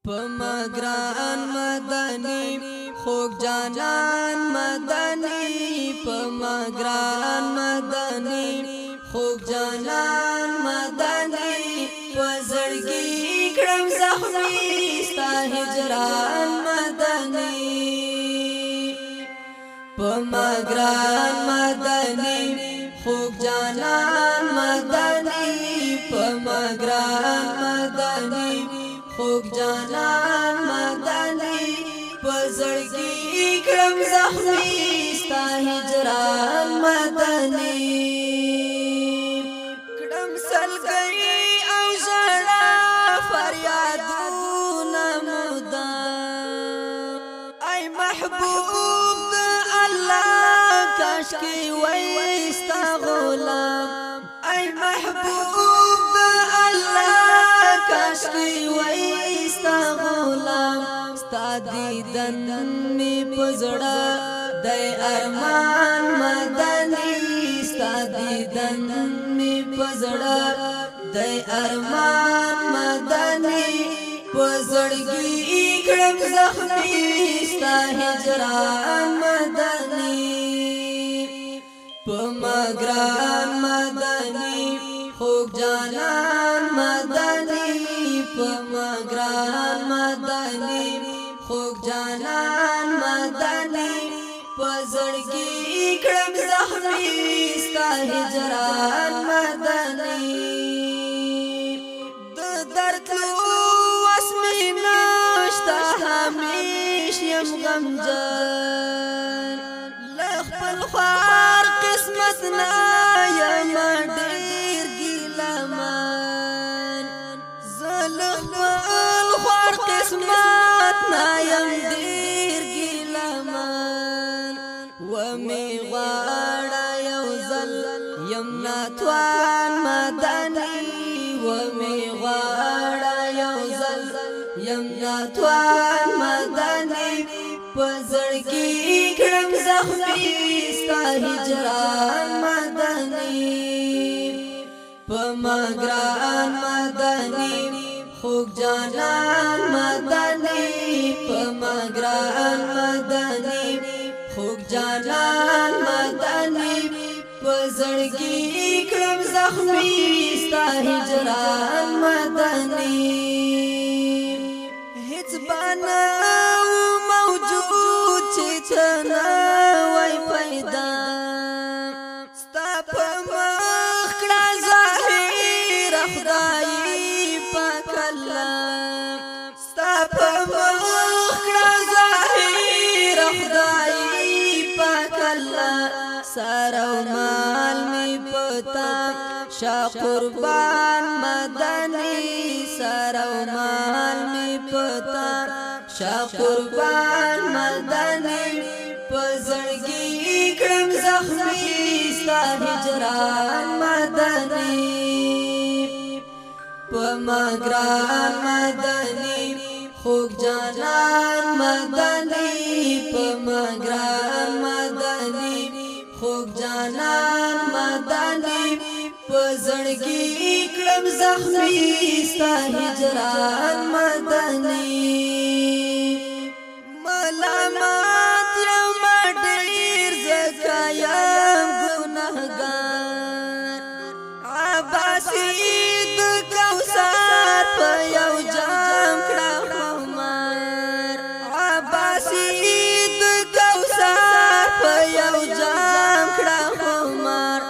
پمگران مدنی خوک جانان مدنی پمگران مدنی خوک جانان مدنی پزړګي کړم زخمي ستا هجران مدني پمگران مدنی خوک جانان مدنی پمگران مدنی خوک جانان مدنی پزړګي کړم زخمي ستا هجران مدني کړم سلګي او ژړا فریادونه مدام ای محبوب د الله کاش کې وای ستا غلام ای محبوب د الله کاش کې وای ستا غلام ستا دیدن می پزړه د ارمان مدني ستا دیدن می پزړه د ارمان مدني پزړګي کړم زخمي ستا هجران مدني پمگران مدني خوک جانان مدني پمگران مدني خوک جانان مدني پزړګي کړم زخمي ستا هجران مدني د درد واسمي نشتا همیش یم غمجن لخپل خوار قسمت نا یم ډیر ګیلمان زلخپل خوار قسمت نا یم ډیر ګیلمان ومی غواړه یو ځل یم ناتوان مدني ومی غواړه یو ځل یم ناتوان مدني پزړګي کړم زخمي ستا هجران مدني پمگران مدني خوک جانان مدني پمگران مدني خوک جانان مدني پزړګي کړم زخمي ستا هجران مدني هیڅ باندې موجود چې تنا وای پیدا ستا په مخ کړه ظاهر خدای پاک الله ستا په مخ کړه ظاهر خدای پاک الله سارو مال می پتا شا قربان مدني سارو مال می پتا شا قربان مدني پزړګي کړم زخمي ستا هجران مدني پمگران مدني خوک جانان مدني پمگران مدني خوک جانان مدني پزړګي کړم زخمي ستا هجران مدني ملامت یم ډیر زکه یم ګناهګار عباسي د کوثر په یو جام کړه خمار عباسي د کوثر په یو جام کړه خمار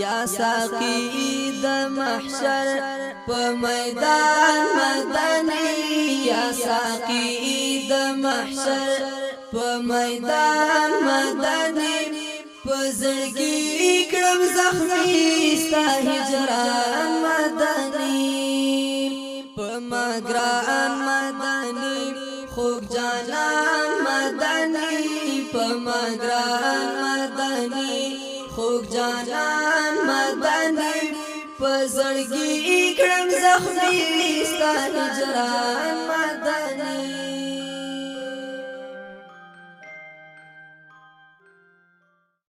یا ساقي د محشر په میدان مدني یا ساقي د محشر په میدان مدني پزړګي کړم زخمي ستا هجران مدني پمگران مدني خوک جانان مدني پمگران مدني خوک جانان مدني پزړګي کړم زخمي ستا هجران مدني